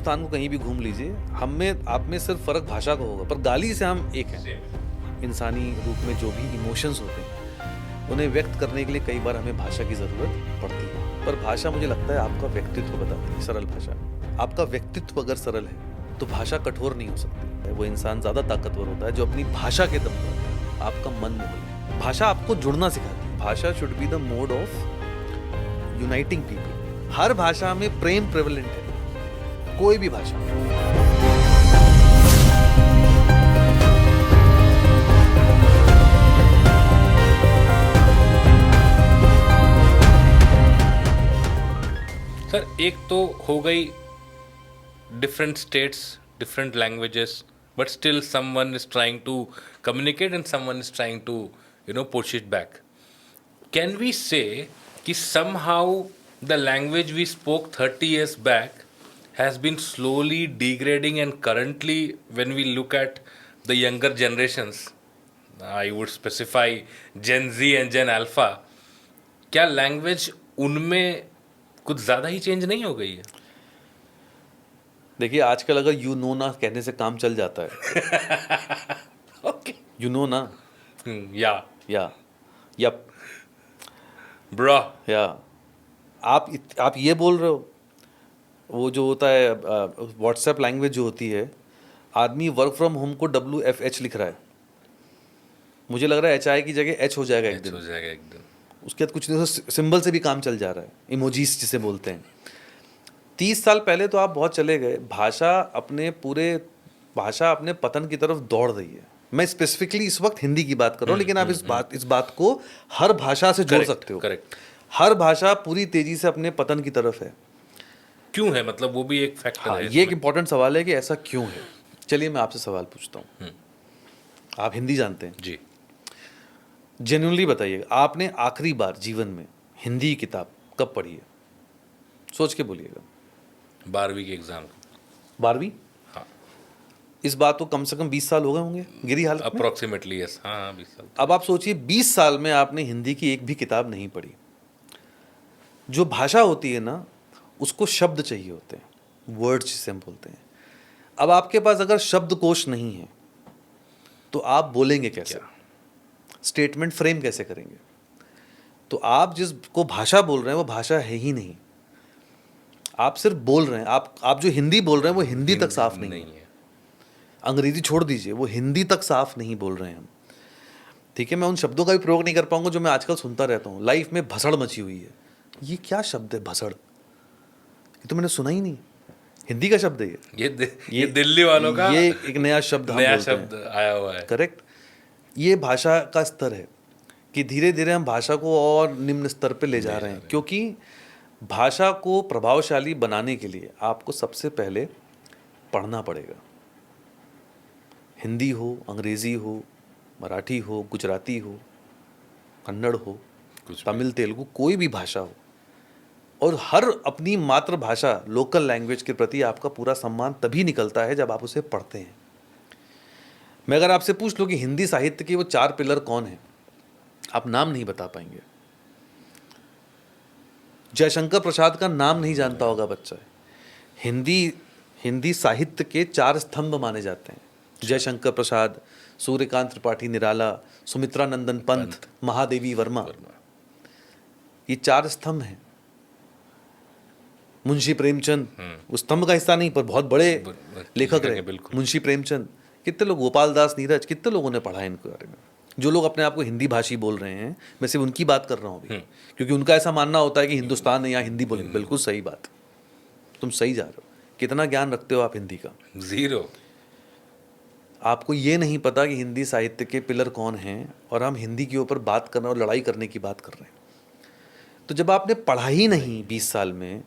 हिंदुस्तान को कहीं भी घूम लीजिए, हम में आप में सिर्फ फ़र्क भाषा का होगा, पर गाली से हम एक हैं। इंसानी रूप में जो भी इमोशंस होते हैं उन्हें व्यक्त करने के लिए कई बार हमें भाषा की ज़रूरत पड़ती है, पर भाषा मुझे लगता है आपका व्यक्तित्व बताती है। सरल भाषा, आपका व्यक्तित्व अगर सरल है तो भाषा कठोर नहीं हो सकती। वो इंसान ज़्यादा ताकतवर होता है जो अपनी भाषा के दम पर आपका मन मोह ले। भाषा आपको जुड़ना सिखाती है। भाषा should be the mode of uniting people. हर भाषा में प्रेम प्रेवलेंट है, कोई भी भाषा। सर, एक तो हो गई different states, different languages, but still someone is trying to communicate and someone is trying to push it back. Can we say कि somehow the language we spoke 30 years back has been slowly degrading, and currently when we look at the younger generations, I would specify Gen Z and Gen Alpha, क्या language उनमें कुछ ज़्यादा ही change नहीं हो गई है? देखिए, आजकल अगर यू नो ना कहने से काम चल जाता है। ओके, यू नो ना, या यप ब्रो, या आप ये बोल रहे हो। वो जो होता है व्हाट्सएप लैंग्वेज जो होती है, आदमी वर्क फ्रॉम होम को WFH लिख रहा है, मुझे लग रहा है HI की जगह H हो जाएगा एक दिन। हो जाएगा एक दिन। उसके बाद कुछ नहीं, सिंबल से भी काम चल जा रहा है, इमोजीज जिसे बोलते हैं। 30 साल पहले तो आप बहुत चले गए। भाषा अपने पतन की तरफ दौड़ रही है। मैं स्पेसिफिकली इस वक्त हिंदी की बात कर रहा हूँ, लेकिन आप इस बात को हर भाषा से जोड़ सकते हो। करेक्ट। हर भाषा पूरी तेजी से अपने पतन की तरफ है। क्यों है? मतलब वो भी एक फैक्टर है। ये एक इंपॉर्टेंट सवाल है कि ऐसा क्यों है। चलिए मैं आपसे सवाल पूछता हूँ। आप हिंदी जानते हैं जी। जेन्युइनली बताइए, आपने आखिरी बार जीवन में हिंदी की किताब कब पढ़ी है? सोच के बोलिएगा। 12वीं के एग्जाम। 12वीं? हाँ। इस बात को कम से कम 20 साल हो गए होंगे गिरी हालत में। Approximately yes. हाँ, 20 साल। अब आप सोचिए 20 साल में आपने हिंदी की एक भी किताब नहीं पढ़ी। जो भाषा होती है ना, उसको शब्द चाहिए होते हैं, वर्ड्स जिसे हम बोलते हैं। अब आपके पास अगर शब्दकोश नहीं है तो आप बोलेंगे कैसे? स्टेटमेंट फ्रेम कैसे करेंगे? तो आप जिसको भाषा बोल रहे हैं वो भाषा है ही नहीं। आप सिर्फ बोल रहे हैं। आप जो हिंदी बोल रहे हैं वो हिंदी तक साफ नहीं है। अंग्रेजी छोड़ दीजिए, वो हिंदी तक साफ नहीं बोल रहे हैं हम। ठीक है, मैं उन शब्दों का भी प्रयोग नहीं कर पाऊंगा जो मैं आजकल सुनता रहता हूँ। लाइफ में भसड़ मची हुई है। ये क्या शब्द है भसड़? ये तो मैंने सुना ही नहीं। हिंदी का शब्द है ये दिल्ली वालों का ये एक नया शब्द आया हुआ है। करेक्ट। ये भाषा का स्तर है कि धीरे धीरे हम भाषा को और निम्न स्तर पे ले जा रहे हैं, क्योंकि भाषा को प्रभावशाली बनाने के लिए आपको सबसे पहले पढ़ना पड़ेगा। हिंदी हो, अंग्रेजी हो, मराठी हो, गुजराती हो, कन्नड़ हो, तमिल, तेलुगु, कोई भी भाषा हो, और हर अपनी मातृभाषा लोकल लैंग्वेज के प्रति आपका पूरा सम्मान तभी निकलता है जब आप उसे पढ़ते हैं। मैं अगर आपसे पूछ लूं कि हिंदी साहित्य के वो 4 पिलर कौन हैं, आप नाम नहीं बता पाएंगे। जयशंकर प्रसाद का नाम नहीं जानता होगा बच्चा। हिंदी साहित्य के 4 स्तंभ माने जाते हैं। जयशंकर प्रसाद, सूर्यकांत त्रिपाठी निराला, सुमित्रा नंदन पंत, महादेवी वर्मा। ये 4 स्तंभ हैं। मुंशी प्रेमचंद उस स्तंभ का हिस्सा नहीं, पर बहुत बड़े लेखक रहे मुंशी प्रेमचंद। कितने लोग, गोपाल दास नीरज, कितने लोगों ने पढ़ा है इनके बारे में। जो लोग अपने आप को हिंदी भाषी बोल रहे हैं, मैं सिर्फ उनकी बात कर रहा हूँ अभी, क्योंकि उनका ऐसा मानना होता है कि हिंदुस्तान है, यहाँ हिंदी बोलेंगे। बिल्कुल सही बात, तुम सही जा रहे हो। कितना ज्ञान रखते हो आप हिंदी का? 0। आपको ये नहीं पता कि हिंदी साहित्य के पिलर कौन हैं, और हम हिंदी के ऊपर बात करना और लड़ाई करने की बात कर रहे हैं। तो जब आपने पढ़ा ही नहीं 20 साल में,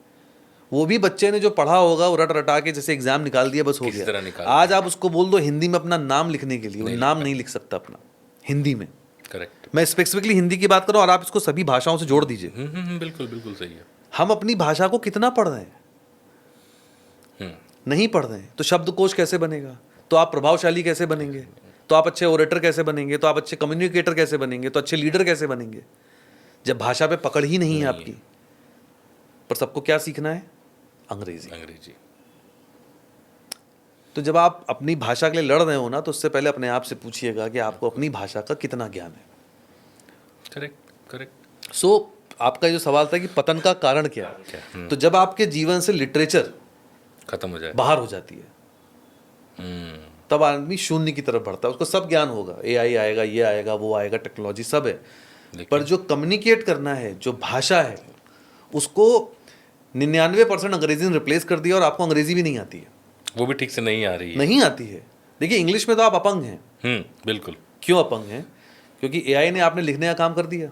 वो भी बच्चे ने जो पढ़ा होगा वो रट रटा के जैसे एग्जाम निकाल दिया, बस हो गया। आज आप उसको बोल दो हिंदी में अपना नाम लिखने के लिए, वो नाम नहीं लिख सकता अपना हिंदी में। करेक्ट। मैं स्पेसिफिकली हिंदी की बात कर रहा हूँ, और आप इसको सभी भाषाओं से जोड़ दीजिए। बिल्कुल सही है। हम अपनी भाषा को कितना पढ़ रहे हैं? नहीं पढ़ रहे हैं। तो शब्दकोश कैसे बनेगा? तो आप प्रभावशाली कैसे बनेंगे? तो आप अच्छे ओरेटर कैसे बनेंगे? तो आप अच्छे कम्युनिकेटर कैसे बनेंगे? तो अच्छे लीडर कैसे बनेंगे? जब भाषा पे पकड़ ही नहीं है आपकी। पर सबको क्या सीखना है? अंग्रेजी। तो जब आप अपनी भाषा के लिए लड़ रहे हो ना, तो उससे पहले अपने आप से पूछिएगा कि आपको अपनी भाषा का कितना ज्ञान है। Correct correct. सो आपका जो सवाल था कि पतन का कारण क्या है, तो जब आपके जीवन से लिटरेचर खत्म हो जाए। बाहर हो जाती है, तब आदमी शून्य की तरफ बढ़ता है। उसको सब ज्ञान होगा, एआई आएगा, ये आएगा, वो आएगा, टेक्नोलॉजी सब है, पर जो कम्युनिकेट करना है, जो भाषा है, उसको 99% अंग्रेजी ने रिप्लेस कर दिया और आपको अंग्रेजी भी नहीं आती है। वो भी ठीक से नहीं आ रही है। नहीं आती है। देखिए इंग्लिश में तो आप अपंग हैं। बिल्कुल। क्यों अपंग हैं? क्योंकि एआई ने आपने लिखने का काम कर दिया,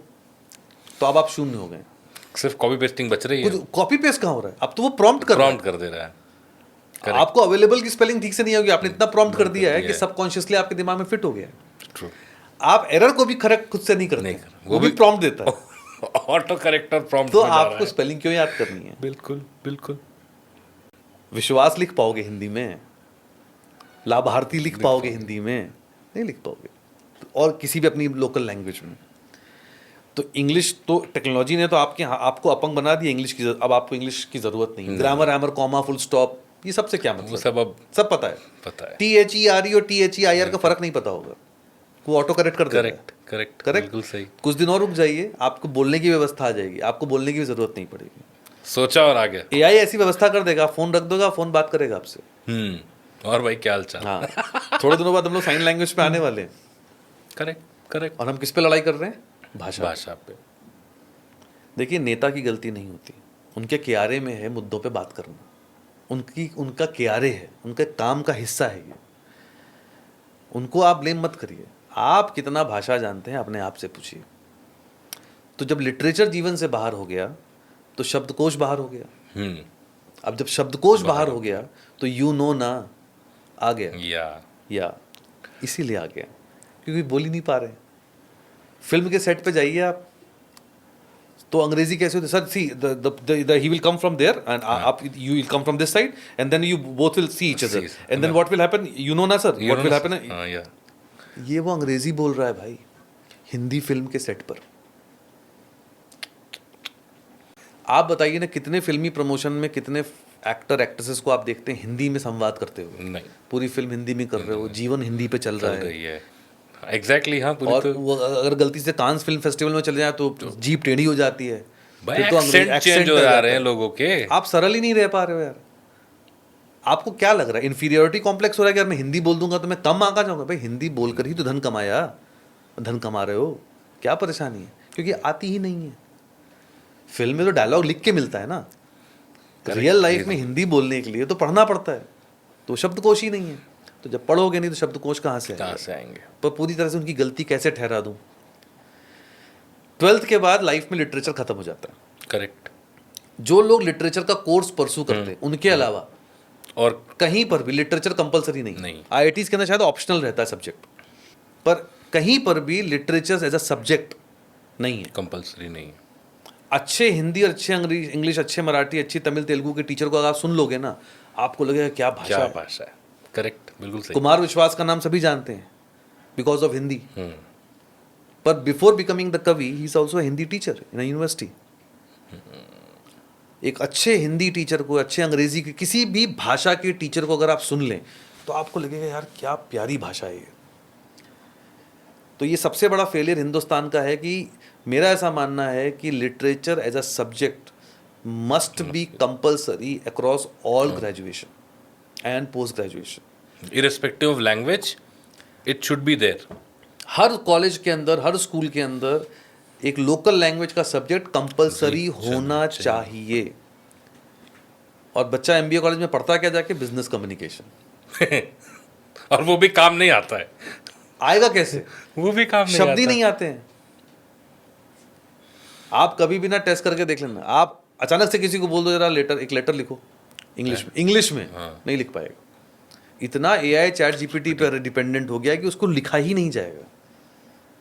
तो अब आप शून्य हो गए। सिर्फ कॉपी पेस्टिंग बच रही है। कुछ कॉपी पेस्ट कहाँ हो रहा है? अब तो वो प्रॉम्प्ट कर रहा है। प्रॉम्प्ट कर दे रहा है। आपको अवेलेबल की स्पेलिंग ठीक से नहीं होगी, आपने इतना प्रॉम्प्ट कर दिया है कि सबकॉन्शियसली आपके दिमाग में फिट हो गया है। ट्रू। आप एरर को भी करेक्ट खुद से नहीं करते, वो भी प्रॉम्प्ट देता है। ऑटो करेक्टर प्रॉम्प्ट तो में जा रहा आपको है। स्पेलिंग क्यों याद करनी है? बिल्कुल बिल्कुल। विश्वास लिख पाओगे हिंदी में? लाभार्थी लिख पाओगे हिंदी में? नहीं लिख पाओगे। और किसी भी अपनी लोकल लैंग्वेज में। तो इंग्लिश तो टेक्नोलॉजी ने तो आपको अपंग बना दिया इंग्लिश की। अब आपको इंग्लिश की जरूरत नहीं। Grammar, hammer, comma, full stop, ये सबसे क्या मतलब? वो सब अब सब पता है। पता है। THERE और THEIR का फर्क नहीं पता होगा, वो ऑटो करेक्ट कर देगा। करेक्ट करेक्ट करेक्ट, बिल्कुल सही। कुछ दिन और रुक जाइए, आपको बोलने की व्यवस्था आ जाएगी, आपको बोलने की भी जरूरत नहीं पड़ेगी। सोचा और आ गया। एआई ऐसी व्यवस्था कर देगा, फोन रख दोगा, फोन बात करेगा आपसे। और भाई क्या हाल चाल। हाँ, थोड़े दिनों बाद हम लोग साइन लैंग्वेज पे आने वाले हैं। Correct correct. और हम किस पे लड़ाई कर रहे हैं? भाषा। भाषा पे। देखिए नेता की गलती नहीं होती, उनके कियारे में है मुद्दों पे बात करना। उनका कियारे है, उनके काम का हिस्सा है ये। उनको आप ब्लेम मत करिए। आप कितना भाषा जानते हैं अपने आप से पूछिए। तो जब लिटरेचर जीवन से बाहर हो गया तो शब्दकोश बाहर हो गया। अब जब शब्दकोश बाहर हो गया तो यू नो ना आ गया, या इसीलिए आ गया क्योंकि बोल ही नहीं पा रहे। फिल्म के सेट पे जाइए आप, तो अंग्रेजी कैसे होती है? Sir see he will come from there and आप you will come from this side and then you both will see each other and then what will happen, you know ना सर, व्हाट विल हैपन। ये वो अंग्रेजी बोल रहा है भाई Hindi film के सेट पर। आप बताइए ना, कितने फिल्मी प्रमोशन में कितने एक्टर एक्ट्रेसेस को आप देखते हैं हिंदी में संवाद करते हुए? नहीं। पूरी फिल्म हिंदी में कर रहे हो, जीवन हिंदी पे चल रहा है। एग्जैक्टली हाँ। पूरी और तो वो अगर गलती से कांस फिल्म फेस्टिवल में चले जाए तो जीप टेढ़ी हो जाती है। भाई फिर तो एक्सेंट चेंज हो जा रहे हैं लोगों के। आप सरल ही नहीं रह पा रहे हो यार। आपको क्या लग रहा है, इन्फीरियोरिटी कॉम्प्लेक्स हो रहा है कि यार मैं हिंदी बोल दूंगा तो मैं कम आंका जाऊंगा? भाई हिंदी बोलकर ही तो धन कमाया, धन कमा रहे हो, क्या परेशानी है? क्योंकि आती ही नहीं है। फिल्म में तो डायलॉग लिख के मिलता है ना, रियल लाइफ में हिंदी बोलने के लिए तो पढ़ना पड़ता है, तो शब्दकोश ही नहीं है। तो जब पढ़ोगे नहीं तो शब्दकोश कहाँ से आएंगे? पर पूरी तरह से उनकी गलती कैसे ठहरा दूं? 12th के बाद लाइफ में लिटरेचर खत्म हो जाता है। करेक्ट। जो लोग लिटरेचर का कोर्स परसू करते हैं उनके अलावा और कहीं पर भी लिटरेचर कंपलसरी नहीं। IITs के अंदर शायद ऑप्शनल रहता है सब्जेक्ट, पर कहीं पर भी लिटरेचर एज अ सब्जेक्ट नहीं है, कंपलसरी नहीं है। अच्छे हिंदी और अच्छे इंग्लिश, अच्छे मराठी, अच्छी तमिल तेलुगु के टीचर को अगर आप सुन लोगे ना, आपको लगेगा क्या भाषा है। करेक्ट, बिल्कुल सही। कुमार विश्वास का नाम सभी जानते हैं बिकॉज ऑफ हिंदी, पर बिफोर बिकमिंग द कवि he is also Hindi teacher in university. एक अच्छे हिंदी टीचर को, अच्छे अंग्रेजी के, किसी भी भाषा के टीचर को अगर आप सुन लें तो आपको लगेगा यार क्या प्यारी भाषा है ये। तो ये सबसे बड़ा फेलियर हिंदुस्तान का है कि मेरा ऐसा मानना है कि literature as a subject must be compulsory across all graduation and post graduation, irrespective of language it should be there. हर कॉलेज के अंदर, हर स्कूल के अंदर एक लोकल लैंग्वेज का सब्जेक्ट कंपलसरी होना चाहिए। और बच्चा MBA कॉलेज में पढ़ता क्या जाके? Business communication. और वो भी काम नहीं आता है। आएगा कैसे? वो भी काम नहीं शब्द ही नहीं आते हैं। आप कभी भी ना टेस्ट करके देख लेना, आप अचानक से किसी को बोल दो जरा एक लेटर लिखो इंग्लिश में नहीं लिख पाएगा। इतना AI चैट GPT पर डिपेंडेंट हो गया कि उसको लिखा ही नहीं जाएगा,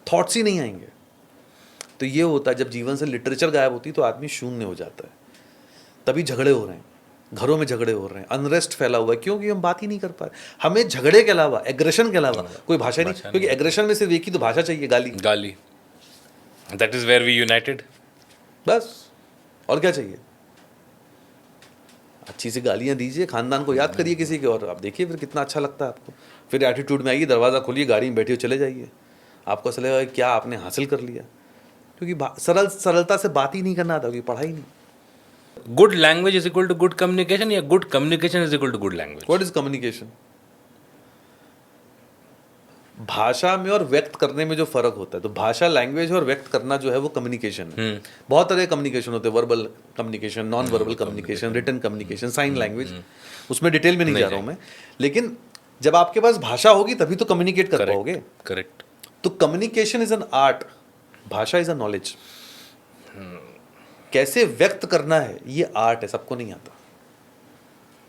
थॉट्स ही नहीं आएंगे। तो ये होता है जब जीवन से लिटरेचर गायब होती तो आदमी शून्य हो जाता है। तभी झगड़े हो रहे हैं, घरों में झगड़े हो रहे हैं, अनरेस्ट फैला हुआ है, क्योंकि हम बात ही नहीं कर पा रहे। हमें झगड़े के अलावा, एग्रेशन के अलावा कोई भाषा नहीं, क्योंकि एग्रेशन में सिर्फ एक ही तो भाषा चाहिए, गाली। That is where we united. बस, और क्या चाहिए? अच्छी सी गालियाँ दीजिए, खानदान को याद करिए किसी के, और आप देखिए फिर कितना अच्छा लगता है आपको। फिर एटीट्यूड में आइए, दरवाज़ा खोलिए, गाड़ी में बैठिए, चले जाइए, आपको ऐसा लगेगा कि क्या आपने हासिल कर लिया। क्योंकि सरलता से बात ही नहीं करना आता, क्योंकि पढ़ाई नहीं। Good language is equal to good communication या good communication is equal to good language? What is communication? भाषा में और व्यक्त करने में जो फर्क होता है, तो भाषा, लैंग्वेज और व्यक्त करना जो है वो कम्युनिकेशन है। बहुत तरह के कम्युनिकेशन होते हैं, verbal communication, non verbal communication, written communication, sign language, उसमें डिटेल में नहीं जा रहा हूँ मैं। लेकिन जब आपके पास भाषा होगी तभी तो कम्युनिकेट कर पाओगे। करेक्ट। तो कम्युनिकेशन इज एन आर्ट, भाषा इज अ नॉलेज। कैसे व्यक्त करना है ये आर्ट है, सबको नहीं आता।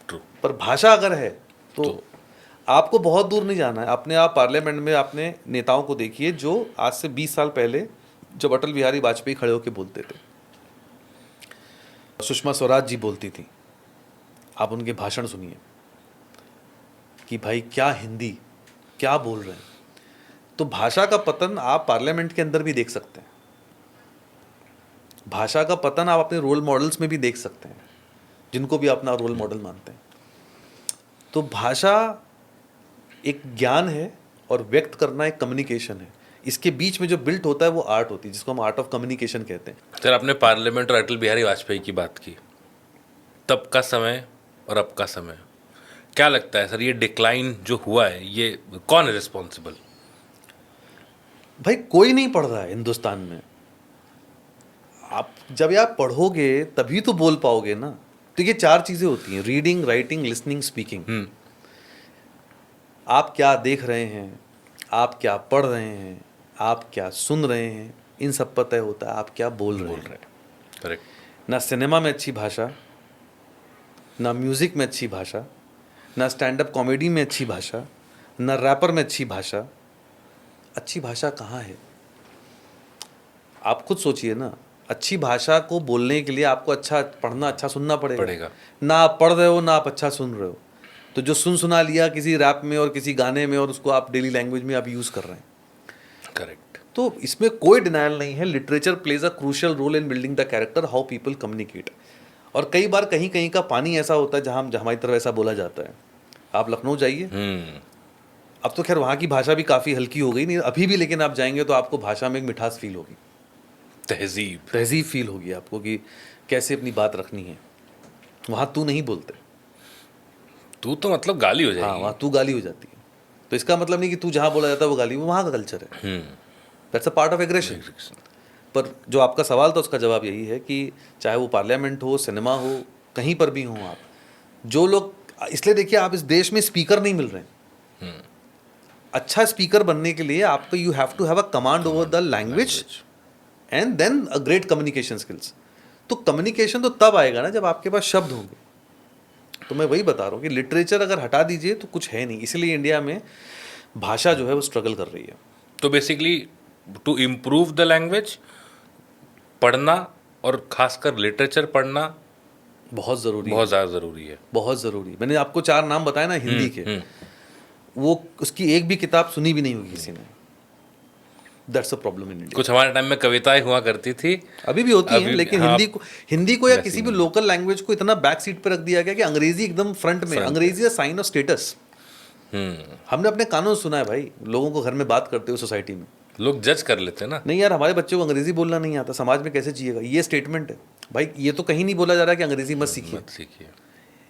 ट्रू। पर भाषा अगर है तो आपको बहुत दूर नहीं जाना है। अपने आप पार्लियामेंट में अपने नेताओं को देखिए जो आज से 20 साल पहले जब अटल बिहारी वाजपेयी खड़े होकर बोलते थे, सुषमा स्वराज जी बोलती थी, आप उनके भाषण सुनिए कि भाई क्या हिंदी, क्या बोल रहे हैं। तो भाषा का पतन आप पार्लियामेंट के अंदर भी देख सकते हैं, भाषा का पतन आप अपने रोल मॉडल्स में भी देख सकते हैं, जिनको भी अपना रोल मॉडल मानते हैं। तो भाषा एक ज्ञान है और व्यक्त करना एक कम्युनिकेशन है। इसके बीच में जो बिल्ट होता है वो आर्ट होती है, जिसको हम आर्ट ऑफ कम्युनिकेशन कहते हैं। सर, आपने पार्लियामेंट और अटल बिहारी वाजपेयी की बात की, तब का समय और अब का समय, क्या लगता है सर ये डिक्लाइन जो हुआ है ये कौन है रिस्पॉन्सिबल? भाई कोई नहीं पढ़ रहा है हिंदुस्तान में। आप जब आप पढ़ोगे तभी तो बोल पाओगे ना। तो ये 4 चीजें होती हैं, रीडिंग, राइटिंग, लिसनिंग, स्पीकिंग। आप क्या देख रहे हैं, आप क्या पढ़ रहे हैं, आप क्या सुन रहे हैं, इन सब पर तय होता है आप क्या बोल रहे हैं। करेक्ट। ना सिनेमा में अच्छी भाषा, ना म्यूज़िक में अच्छी भाषा, ना स्टैंड अप कॉमेडी में अच्छी भाषा, ना रैपर में अच्छी भाषा। अच्छी भाषा कहाँ है? आप खुद सोचिए ना। अच्छी भाषा को बोलने के लिए आपको अच्छा पढ़ना, अच्छा सुनना पड़ेगा। ना आप पढ़ रहे हो ना आप अच्छा सुन रहे हो, तो जो सुना लिया किसी रैप में और किसी गाने में और उसको आप डेली लैंग्वेज में आप यूज़ कर रहे हैं। करेक्ट। तो इसमें कोई डिनायल नहीं है, literature plays a crucial role in building the character, how people communicate. और कई बार कहीं कहीं का पानी ऐसा होता है जहाँ हमारी तरफ ऐसा बोला जाता है। आप लखनऊ जाइए, अब तो खैर वहाँ की भाषा भी काफ़ी हल्की हो गई, नहीं अभी भी, लेकिन आप जाएंगे तो आपको भाषा में एक मिठास फील होगी, तहजीब फील होगी आपको कि कैसे अपनी बात रखनी है। वहाँ तू नहीं बोलते, तू तो मतलब गाली हो जाएगी। हाँ, वहाँ तू गाली हो जाती है। तो इसका मतलब नहीं कि तू जहाँ बोला जाता है वो गाली, वो वहाँ का कल्चर है। That's a part of aggression. पर जो आपका सवाल था उसका जवाब यही है कि चाहे वो पार्लियामेंट हो, सिनेमा हो, कहीं पर भी हो आप, जो लोग, इसलिए देखिए आप इस देश में स्पीकर नहीं मिल रहे हैं। अच्छा स्पीकर बनने के लिए आपको you have to have a command over the language and then a great communication skills. तो कम्युनिकेशन तो तब आएगा ना जब आपके पास शब्द होंगे। तो मैं वही बता रहा हूँ कि लिटरेचर अगर हटा दीजिए तो कुछ है नहीं, इसलिए इंडिया में भाषा जो है वो स्ट्रगल कर रही है। तो basically to improve the language, पढ़ना और खासकर लिटरेचर पढ़ना बहुत ज़रूरी, बहुत ज़्यादा ज़रूरी है। बहुत ज़रूरी। मैंने आपको 4 नाम बताए ना हिंदी के, वो उसकी एक भी किताब सुनी भी नहीं होगी किसी ने। That's a problem in India. कुछ हमारे टाइम में कविताएं हुआ करती थी, अभी भी होती हैं, लेकिन हाँ, हिंदी को या किसी भी लोकल लैंग्वेज को इतना बैक सीट पे रख दिया गया कि अंग्रेजी एकदम फ्रंट में। अंग्रेजी है साइन ऑफ स्टेटस। हमने अपने कानून सुना है भाई, लोगों को घर में बात करते हुए सोसाइटी में लोग जज कर लेते हैं ना, नहीं यार हमारे बच्चे को अंग्रेजी बोलना नहीं आता, समाज में कैसे जिएगा। ये स्टेटमेंट है भाई, ये तो कहीं नहीं बोला जा रहा कि अंग्रेजी मत सीखिए।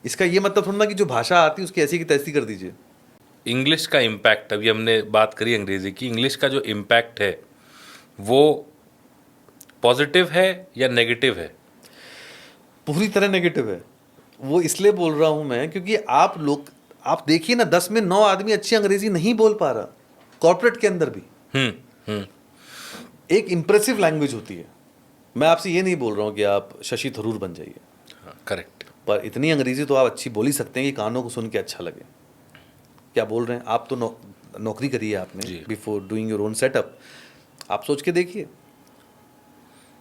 इसका ये मतलब थोड़ा ना कि जो भाषा आती है उसकी ऐसी की तैसी कर दीजिए। इंग्लिश का इम्पैक्ट, अभी हमने बात करी अंग्रेजी की, इंग्लिश का जो इम्पैक्ट है वो पॉजिटिव है या नेगेटिव है? पूरी तरह नेगेटिव है। वो इसलिए बोल रहा हूं मैं क्योंकि आप देखिए ना, 10 में 9 आदमी अच्छी अंग्रेजी नहीं बोल पा रहा। कॉर्पोरेट के अंदर भी एक इंप्रेसिव लैंग्वेज होती है। मैं आपसे ये नहीं बोल रहा हूँ कि आप शशि थरूर बन जाइए, करेक्ट, पर इतनी अंग्रेजी तो आप अच्छी बोल ही सकते हैं कि कानों को सुन के अच्छा लगे क्या बोल रहे हैं। आप तो नौकरी करी है आपने, before doing your own setup. आप सोच के देखिए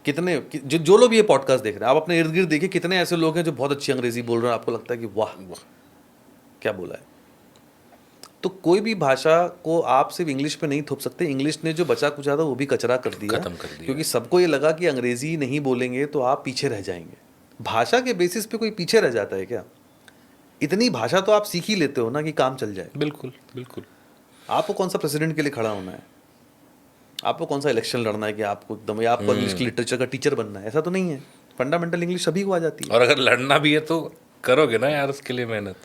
कितने जो लोग ये पॉडकास्ट देख रहे हैं, आप अपने इर्द गिर्द देखिए कितने ऐसे लोग हैं जो बहुत अच्छी अंग्रेजी बोल रहे हैं, आपको लगता है कि वाह क्या बोला है। तो कोई भी भाषा को आप सिर्फ इंग्लिश पे नहीं थोप सकते। इंग्लिश ने जो बचा कुचा था वो भी कचरा कर दिया, क्योंकि सबको ये लगा कि अंग्रेजी नहीं बोलेंगे तो आप पीछे रह जाएंगे। भाषा के बेसिस पे कोई पीछे रह जाता है क्या? इतनी भाषा तो आप सीख ही लेते हो ना कि काम चल जाए। बिल्कुल बिल्कुल। आपको कौन सा प्रेसिडेंट के लिए खड़ा होना है, आपको कौन सा इलेक्शन लड़ना है कि आपको एकदम, या आपको इंग्लिश की लिटरेचर का टीचर बनना है, ऐसा तो नहीं है। फंडामेंटल इंग्लिश सभी को आ जाती है। और अगर लड़ना भी है तो करोगे ना यार उसके लिए मेहनत।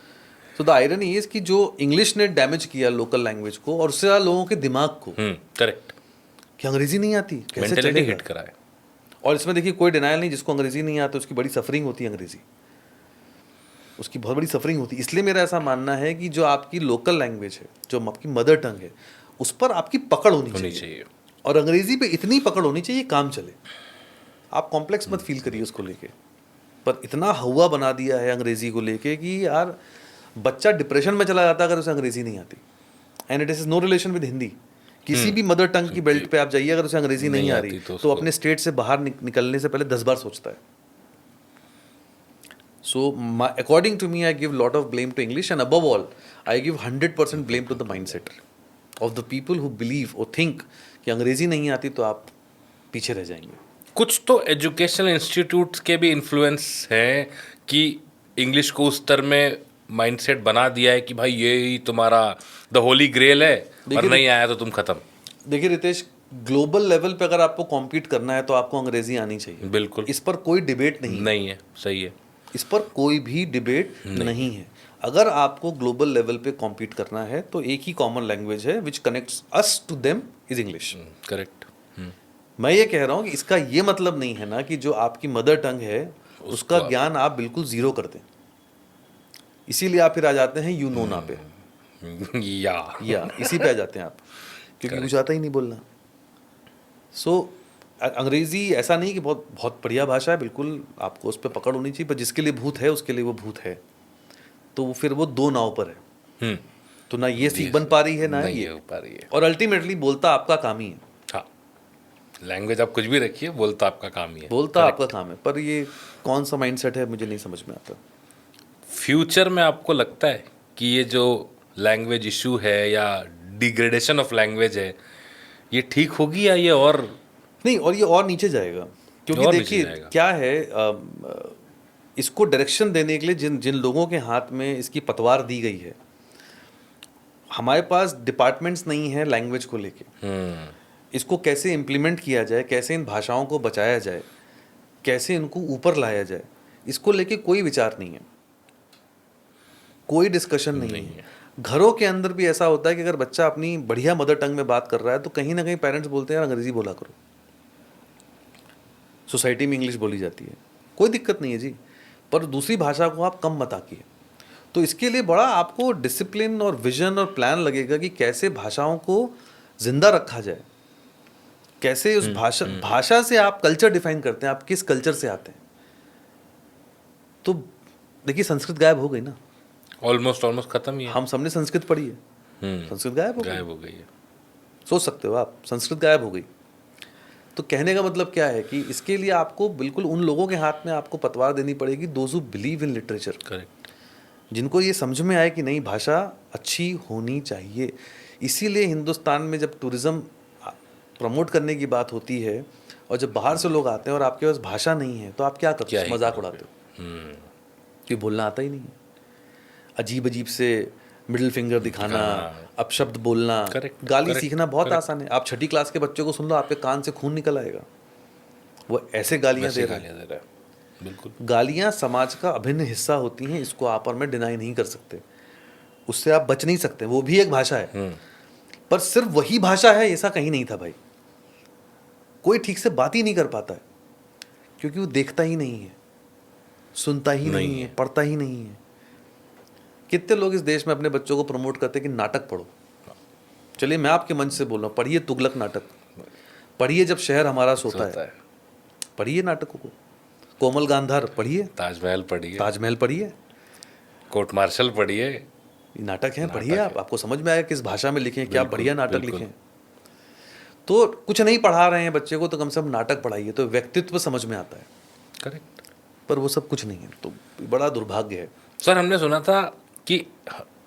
सो द आयरनी इज कि जो इंग्लिश ने डैमेज किया लोकल लैंग्वेज को, और उससे ज़्यादा लोगों के दिमाग को, करेक्ट। कि अंग्रेजी नहीं आती कैसे मेंटेलिटी चलेगा। हिट करा है। और इसमें देखिए कोई डिनायल नहीं, जिसको अंग्रेजी नहीं आता उसकी बड़ी सफरिंग होती है, अंग्रेजी उसकी बहुत बड़ी सफरिंग होती है। इसलिए मेरा ऐसा मानना है कि जो आपकी लोकल लैंग्वेज है, जो आपकी मदर टंग है, उस पर आपकी पकड़ होनी चाहिए। और अंग्रेजी पे इतनी पकड़ होनी चाहिए काम चले। आप कॉम्प्लेक्स मत फील करिए उसको लेके, पर इतना हवा बना दिया है अंग्रेजी को लेके कि यार बच्चा डिप्रेशन में चला जाता है अगर उसे अंग्रेजी नहीं आती। And it is no relation with Hindi. किसी भी मदर टंग की बेल्ट पे आप जाइए, अगर उसे अंग्रेजी नहीं आ रही तो अपने स्टेट से बाहर निकलने से पहले 10 बार सोचता है। So, according to me, I give lot of blame to English, and above all, I give 100% blame to the mindset of the people who believe or think कि अंग्रेजी नहीं आती तो आप पीछे रह जाएंगे। कुछ तो एजुकेशनल इंस्टीट्यूट्स के भी इन्फ्लुएंस हैं कि इंग्लिश को उस तरह में माइंडसेट बना दिया है कि भाई ये ही तुम्हारा द होली ग्रेल है, और नहीं आया तो तुम खत्म। देखिए रितेश, ग्लोबल लेवल पे अगर आपको कॉम्पीट करना है तो आपको अंग्रेजी आनी चाहिए। बिल्कुल, इस पर कोई डिबेट नहीं है। सही है। इस पर कोई भी डिबेट नहीं है। अगर आपको ग्लोबल लेवल पे कॉम्पीट करना है तो एक ही कॉमन लैंग्वेज है which connects us to them is English. Correct. मैं ये कह रहा हूँ कि इसका ये मतलब नहीं है ना कि जो आपकी मदर टंग है उसका ज्ञान आप बिल्कुल जीरो कर दें। इसीलिए आप फिर आ जाते हैं यू नो ना पे, या इसी पे आ जाते हैं आप, क्योंकि कुछ आता ही नहीं बोलना। सो अंग्रेजी ऐसा नहीं कि बहुत बहुत बढ़िया भाषा है, बिल्कुल आपको उस पर पकड़ होनी चाहिए, पर जिसके लिए भूत है उसके लिए वो भूत है। तो फिर वो दो नाव पर है। तो ना ये सीख बन पा रही है ना ये हो पा रही है। और अल्टीमेटली बोलता आपका काम ही है। हाँ, लैंग्वेज आप कुछ भी रखिए, बोलता आपका काम ही है। बोलता आपका काम है, पर ये कौन सा माइंडसेट है मुझे नहीं समझ में आता। फ्यूचर में आपको लगता है कि ये जो लैंग्वेज इशू है या डिग्रेडेशन ऑफ लैंग्वेज है, ये ठीक होगी या ये और नहीं, और ये और नीचे जाएगा? क्योंकि देखिए क्या है, इसको डायरेक्शन देने के लिए जिन जिन लोगों के हाथ में इसकी पतवार दी गई है, हमारे पास डिपार्टमेंट्स नहीं है लैंग्वेज को लेके। इसको कैसे इम्प्लीमेंट किया जाए, कैसे इन भाषाओं को बचाया जाए, कैसे इनको ऊपर लाया जाए, इसको लेके कोई विचार नहीं है, कोई डिस्कशन नहीं है। घरों के अंदर भी ऐसा होता है कि अगर बच्चा अपनी बढ़िया मदर टंग में बात कर रहा है तो कहीं ना कहीं पेरेंट्स बोलते हैं यार अंग्रेजी बोला करो। सोसाइटी में इंग्लिश बोली जाती है, कोई दिक्कत नहीं है जी, पर दूसरी भाषा को आप कम मत आकिए। तो इसके लिए बड़ा आपको डिसिप्लिन और विजन और प्लान लगेगा कि कैसे भाषाओं को जिंदा रखा जाए, कैसे उस भाषा से आप कल्चर डिफाइन करते हैं, आप किस कल्चर से आते हैं। तो देखिए संस्कृत गायब हो गई ना, ऑलमोस्ट खत्म ही है। हम सबने संस्कृत पढ़ी है, संस्कृत गायब हो गई है। सोच सकते हो आप, संस्कृत गायब हो गई। तो कहने का मतलब क्या है कि इसके लिए आपको बिल्कुल उन लोगों के हाथ में आपको पतवार देनी पड़ेगी, those who believe in literature. Correct. जिनको ये समझ में आए कि नहीं भाषा अच्छी होनी चाहिए। इसीलिए हिंदुस्तान में जब टूरिज़्म प्रमोट करने की बात होती है और जब बाहर से लोग आते हैं और आपके पास भाषा नहीं है तो आप क्या करते हो? मजाक उड़ाते हो, क्योंकि बोलना आता ही नहीं है। अजीब अजीब से मिडिल फिंगर दिखाना, अपशब्द बोलना, गाली सीखना बहुत आसान है। आप छठी क्लास के बच्चे को सुन लो, आपके कान से खून निकल आएगा, वो ऐसे गालियां दे रहा है। बिल्कुल, गालियां समाज का अभिन्न हिस्सा होती हैं, इसको आप और मैं डिनाई नहीं कर सकते, उससे आप बच नहीं सकते। वो भी एक भाषा है, पर सिर्फ वही भाषा है ऐसा कहीं नहीं था भाई। कोई ठीक से बात ही नहीं कर पाता है क्योंकि वो देखता ही नहीं है, सुनता ही नहीं है, पढ़ता ही नहीं है। कितने लोग इस देश में अपने बच्चों को प्रमोट करते हैं कि नाटक पढ़ो। चलिए मैं आपके मंच से बोल रहा हूँ, पढ़िए तुगलक नाटक, पढ़िए जब शहर हमारा सोता है, पढ़िए नाटकों को, कोमल गांधार पढ़िए, ताजमहल पढ़िए, कोर्ट मार्शल पढ़िए, नाटक हैं, पढ़िए आप, आपको समझ में आएगा किस भाषा में लिखे हैं, क्या बढ़िया नाटक लिखे हैं। तो कुछ नहीं पढ़ा रहे हैं बच्चे को तो कम से कम नाटक पढ़ाइए, तो व्यक्तित्व समझ में आता है। करेक्ट। पर वो सब कुछ नहीं है, तो बड़ा दुर्भाग्य है। सर हमने सुना था कि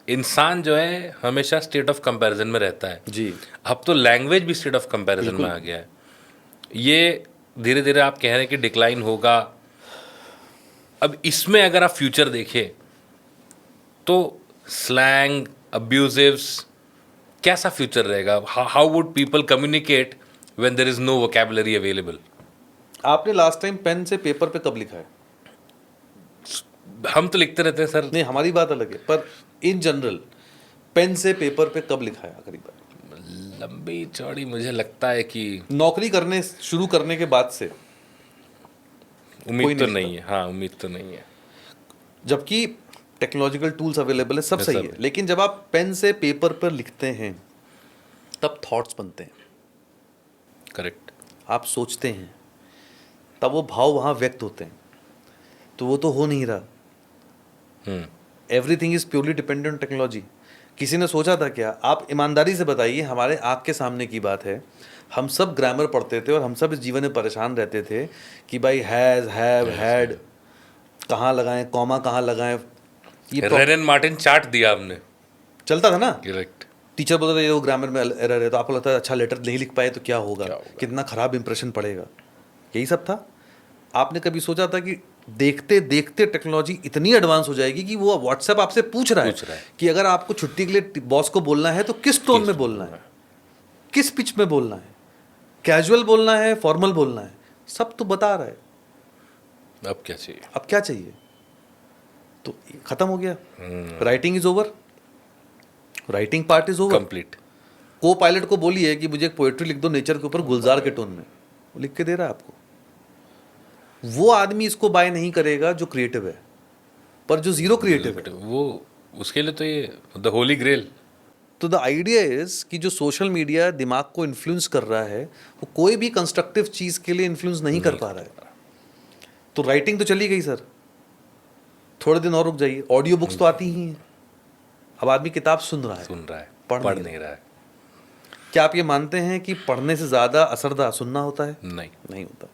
इंसान जो है हमेशा स्टेट ऑफ कंपैरिजन में रहता है जी। अब तो लैंग्वेज भी स्टेट ऑफ कंपैरिजन में आ गया है। ये धीरे धीरे आप कह रहे हैं कि डिक्लाइन होगा। अब इसमें अगर आप फ्यूचर देखें तो स्लैंग, अब्यूजिव्स, कैसा फ्यूचर रहेगा? How would people communicate when there is no vocabulary available? आपने लास्ट टाइम पेन से पेपर पे कब लिखा है? हम तो लिखते रहते हैं सर। नहीं, हमारी बात अलग है, पर इन जनरल पेन से पेपर पे कब लिखा है आखिरी बार? लंबी चौड़ी मुझे लगता है कि नौकरी करने शुरू करने के बाद से कोई उम्मीद तो नहीं नहीं है। हाँ, उम्मीद तो नहीं है। जबकि टेक्नोलॉजिकल टूल्स अवेलेबल है, सब है, सही सब है, है। लेकिन जब आप पेन से पेपर पर लिखते हैं तब थॉट्स बनते हैं, करेक्ट। आप सोचते हैं, तब वो भाव वहाँ व्यक्त होते हैं। तो वो तो हो नहीं रहा। Hmm. Everything is purely dependent on technology. किसी ने सोचा था क्या? आप ईमानदारी से बताइए, हमारे आँख के सामने की बात है, हम सब ग्रामर पढ़ते थे और हम सब इस जीवन में परेशान रहते थे कि भाई हैज़, हैव, हैड कहाँ लगाएं, कॉमा कहाँ लगाएं, ये रेन मार्टिन चार्ट दिया आपने। चलता था ना। करेक्ट। टीचर बोलता था ये वो ग्रामर में एरर है, तो आपको लगता है अच्छा लेटर नहीं लिख पाए तो क्या होगा, क्या होगा? कितना खराब इंप्रेशन पड़ेगा, यही सब था। आपने कभी सोचा था कि देखते देखते टेक्नोलॉजी इतनी एडवांस हो जाएगी कि वो व्हाट्सएप आपसे पूछ रहा है कि अगर आपको छुट्टी के लिए बॉस को बोलना है तो किस टोन में बोलना है, किस पिच में बोलना है, कैजुअल बोलना है, फॉर्मल बोलना है, सब तो बता रहा है। अब क्या चाहिए? अब क्या चाहिए? तो खत्म हो गया। Writing is over, writing part is over. Complete. को पायलट को बोलिए कि मुझे एक पोएट्री लिख दो नेचर के ऊपर गुलजार के टोन में, वो लिख के दे रहा है आपको। वो आदमी इसको बाय नहीं करेगा जो क्रिएटिव है, पर जो जीरो क्रिएटिव है वो उसके लिए तो ये द होली ग्रेल। तो द आइडिया इज कि जो सोशल मीडिया दिमाग को इन्फ्लुएंस कर रहा है वो कोई भी कंस्ट्रक्टिव चीज के लिए इन्फ्लुएंस नहीं कर पा रहा है। तो राइटिंग तो चली गई सर, थोड़े दिन और रुक जाइए, ऑडियो बुक्स तो आती ही हैं। अब आदमी किताब सुन रहा है, पढ़ नहीं रहा है। क्या आप ये मानते हैं कि पढ़ने से ज्यादा असरदार सुनना होता है? नहीं। नहीं होता।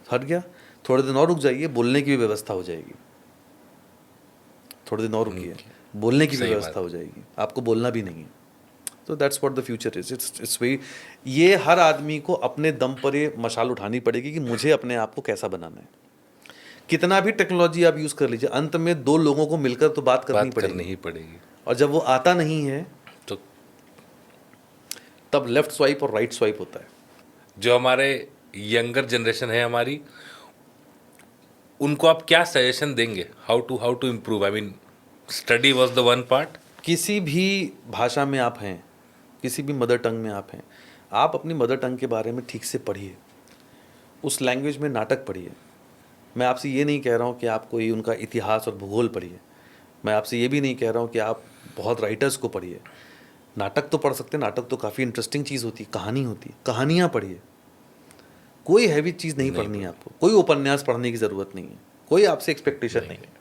हट गया। थोड़े दिन और रुक जाइए, बोलने की भी व्यवस्था हो जाएगी। थोड़े दिन और रुकिए, बोलने की भी सही व्यवस्था हो जाएगी, आपको बोलना भी नहीं है। तो that's what the future is. It's very, ये हर आदमी को अपने दम पर ये मशाल उठानी पड़ेगी कि मुझे अपने आप को कैसा बनाना है। कितना भी टेक्नोलॉजी आप यूज कर लीजिए, अंत में दो लोगों को मिलकर तो बात करनी ही पड़ेगी। और जब वो आता नहीं है तो तब लेफ्ट स्वाइप और राइट स्वाइप होता है। जो हमारे यंगर जनरेशन है हमारी, उनको आप क्या सजेशन देंगे? How to improve? I mean, study was the one part. किसी भी भाषा में आप हैं, किसी भी मदर टंग में आप हैं, आप अपनी मदर टंग के बारे में ठीक से पढ़िए, उस लैंग्वेज में नाटक पढ़िए। मैं आपसे ये नहीं कह रहा हूँ कि आप कोई उनका इतिहास और भूगोल पढ़िए, मैं आपसे ये भी नहीं कह रहा हूँ कि आप बहुत राइटर्स को पढ़िए। नाटक तो पढ़ सकते हैं, नाटक तो काफ़ी इंटरेस्टिंग चीज़ होती है, कहानी होती है, कहानियाँ पढ़िए। कोई हैवी चीज़ नहीं पढ़नी है आपको, कोई उपन्यास पढ़ने की ज़रूरत नहीं है, कोई आपसे एक्सपेक्टेशन नहीं है,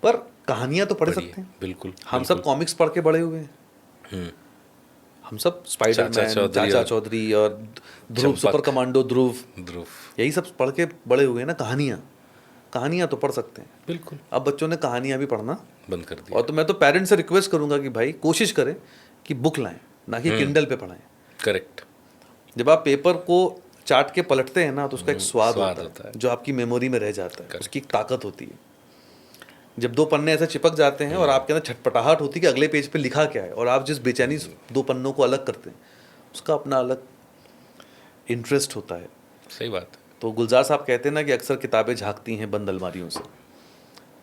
पर कहानियाँ तो पढ़ सकते हैं। बिल्कुल। हम सब कॉमिक्स पढ़ के बड़े हुए हैं, हम सब स्पाइडरमैन, चाचा चौधरी और ध्रुव, सुपर कमांडो ध्रुव, यही सब पढ़ के बड़े हुए हैं ना। कहानियाँ तो पढ़ सकते हैं। बिल्कुल। अब बच्चों ने कहानियाँ भी पढ़ना बंद कर दिया। और तो मैं तो पेरेंट्स से रिक्वेस्ट करूंगा कि भाई कोशिश करें कि बुक लाएं, ना कि किंडल पे पढ़ाएं। करेक्ट। जब आप पेपर को चाट के पलटते हैं ना तो उसका एक स्वाद स्वाद होता है जो आपकी मेमोरी में रह जाता है, उसकी एक ताकत होती है। जब दो पन्ने ऐसे चिपक जाते हैं और आपके अंदर छटपटाहट होती है कि अगले पेज पे लिखा क्या है, और आप जिस बेचैनी दो पन्नों को अलग करते हैं उसका अपना अलग इंटरेस्ट होता है। सही बात है। तो गुलजार साहब कहते हैं ना कि अक्सर किताबें झांकती हैं बंद अलमारियों से।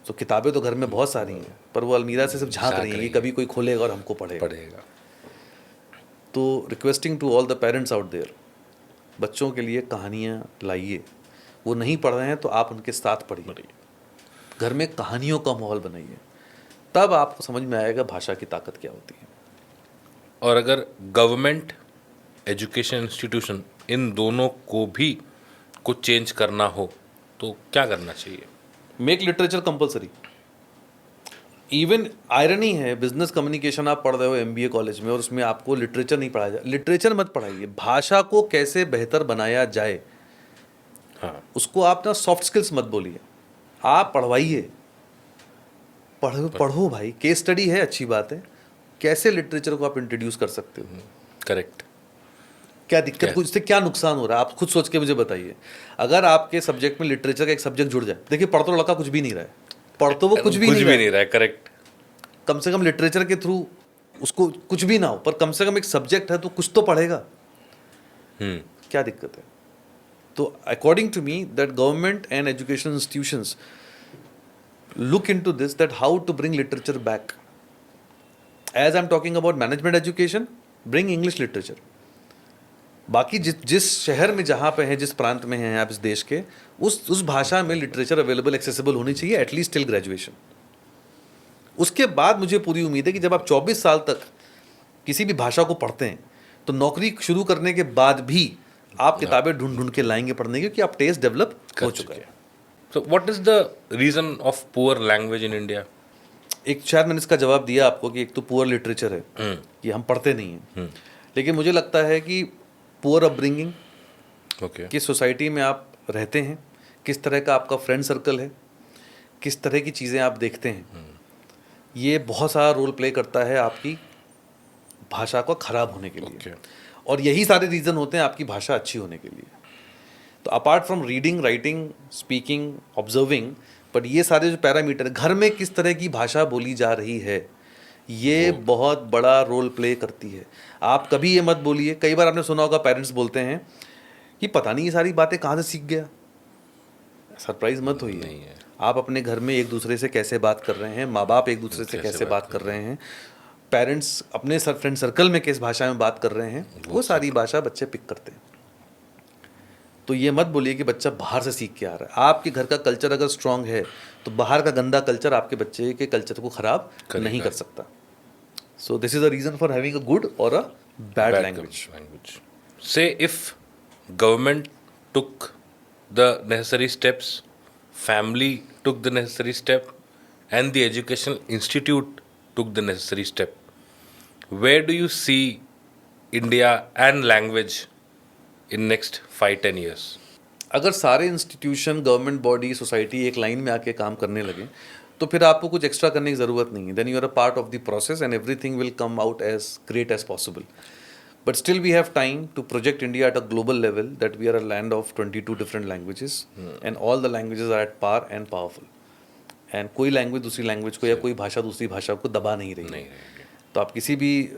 तो किताबें तो घर में बहुत सारी हैं, पर वो अलमीरा से सिर्फ झांक रही हैं कि कभी कोई खोलेगा और हमको पढ़ेगा। तो requesting to all the parents out there, बच्चों के लिए कहानियाँ लाइए। वो नहीं पढ़ रहे हैं तो आप उनके साथ पढ़िए, घर में कहानियों का माहौल बनाइए, तब आपको समझ में आएगा भाषा की ताकत क्या होती है। और अगर गवर्नमेंट, एजुकेशन इंस्टीट्यूशन, इन दोनों को भी कुछ चेंज करना हो तो क्या करना चाहिए? Make literature compulsory. Even irony है, बिजनेस कम्युनिकेशन आप पढ़ रहे हो MBA कॉलेज में और उसमें आपको लिटरेचर नहीं पढ़ाया जाए। लिटरेचर मत पढ़ाइए, भाषा को कैसे बेहतर बनाया जाए, हाँ, उसको आप ना सॉफ्ट स्किल्स मत बोलिए, आप पढ़वाइए। पढ़ो भाई, केस स्टडी है, अच्छी बात है, कैसे लिटरेचर को आप इंट्रोड्यूस कर सकते हो। करेक्ट। क्या दिक्कत, कुछ इससे क्या नुकसान हो रहा है, आप खुद सोच के मुझे बताइए। अगर आपके सब्जेक्ट में लिटरेचर का एक सब्जेक्ट जुड़ जाए, देखिए पढ़ तो लड़का कुछ भी नहीं रहा है, पढ़ तो वो कुछ भी नहीं रहा है, करेक्ट। कम से कम लिटरेचर के थ्रू उसको कुछ भी ना हो, पर कम से कम एक सब्जेक्ट है तो कुछ तो पढ़ेगा। क्या दिक्कत है? तो according to me that government and education institutions look into this, that how to bring literature back. As I'm talking about management education, bring English literature. बाकी जिस शहर में जहाँ पे हैं, जिस प्रांत में हैं आप इस देश के, उस भाषा में लिटरेचर अवेलेबल एक्सेसिबल होनी चाहिए, एटलीस्ट टिल ग्रेजुएशन। उसके बाद मुझे पूरी उम्मीद है कि जब आप 24 साल तक किसी भी भाषा को पढ़ते हैं तो नौकरी शुरू करने के बाद भी आप किताबें ढूंढ ढूंढ के लाएंगे पढ़ने की, क्योंकि आप टेस्ट डेवलप हो चुका है। So what is the reason of poor language in India? एक शायद मैंने इसका जवाब दिया आपको कि एक तो पुअर लिटरेचर है कि हम पढ़ते नहीं हैं, लेकिन मुझे लगता है कि पुअर अपब्रिंगिंग, Okay. किस सोसाइटी में आप रहते हैं, किस तरह का आपका फ्रेंड सर्कल है, किस तरह की चीज़ें आप देखते हैं, ये बहुत सारा रोल प्ले करता है आपकी भाषा को ख़राब होने के लिए। Okay. और यही सारे रीज़न होते हैं आपकी भाषा अच्छी होने के लिए। तो apart from reading, writing, speaking, observing, but ये सारे जो पैरामीटर, घर में किस तरह की भाषा बोली जा रही है, ये बहुत बड़ा रोल प्ले करती है। आप कभी ये मत बोलिए, कई बार आपने सुना होगा पेरेंट्स बोलते हैं कि पता नहीं ये सारी बातें कहाँ से सीख गया। सरप्राइज मत होइए, आप अपने घर में एक दूसरे से कैसे बात कर रहे हैं, माँ बाप एक दूसरे से कैसे बात कर रहे हैं, पेरेंट्स अपने फ्रेंड सर्कल में किस भाषा में बात कर रहे हैं, वो सारी भाषा बच्चे पिक करते हैं। तो ये मत बोलिए कि बच्चा बाहर से सीख के आ रहा है। आपके घर का कल्चर अगर स्ट्रांग है तो बाहर का गंदा कल्चर आपके बच्चे के कल्चर को खराब नहीं कर सकता। So this is the reason for having a good और a bad language. Say if government took the necessary steps, family took the necessary step, and the educational institute took the necessary step, where do you see India and language in next 5-10 years? अगर सारे institution, government body, society एक line में आके काम करने लगे तो फिर आपको कुछ एक्स्ट्रा करने की ज़रूरत नहीं है। Then you are a part of the process and everything will come out as great as possible. But still we have time to project India at a global level, that we are a land of 22 different languages and all the languages are at par and powerful. And कोई language दूसरी language को या कोई भाषा दूसरी भाषा को दबा नहीं रही है। तो आप किसी भी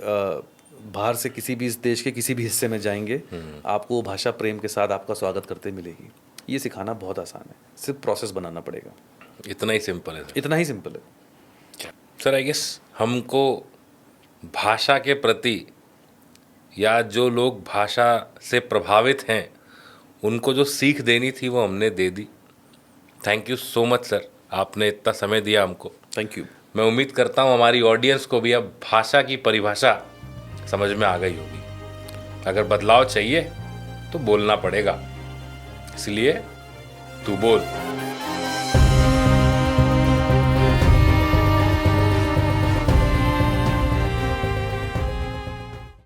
बाहर से किसी भी इस देश के किसी भी हिस्से में जाएंगे, आपको भाषा प्रेम के साथ आपका स्वागत करते मिलेगी। ये सिखाना बहुत आसान है, सिर्फ प्रोसेस बनाना पड़ेगा। इतना ही सिंपल है। इतना ही सिंपल है सर। आई गेस हमको भाषा के प्रति, या जो लोग भाषा से प्रभावित हैं, उनको जो सीख देनी थी वो हमने दे दी। Thank you so much sir, आपने इतना समय दिया हमको। Thank you. मैं उम्मीद करता हूँ हमारी ऑडियंस को भी अब भाषा की परिभाषा समझ में आ गई होगी। अगर बदलाव चाहिए तो बोलना पड़ेगा, इसलिए तू बोल।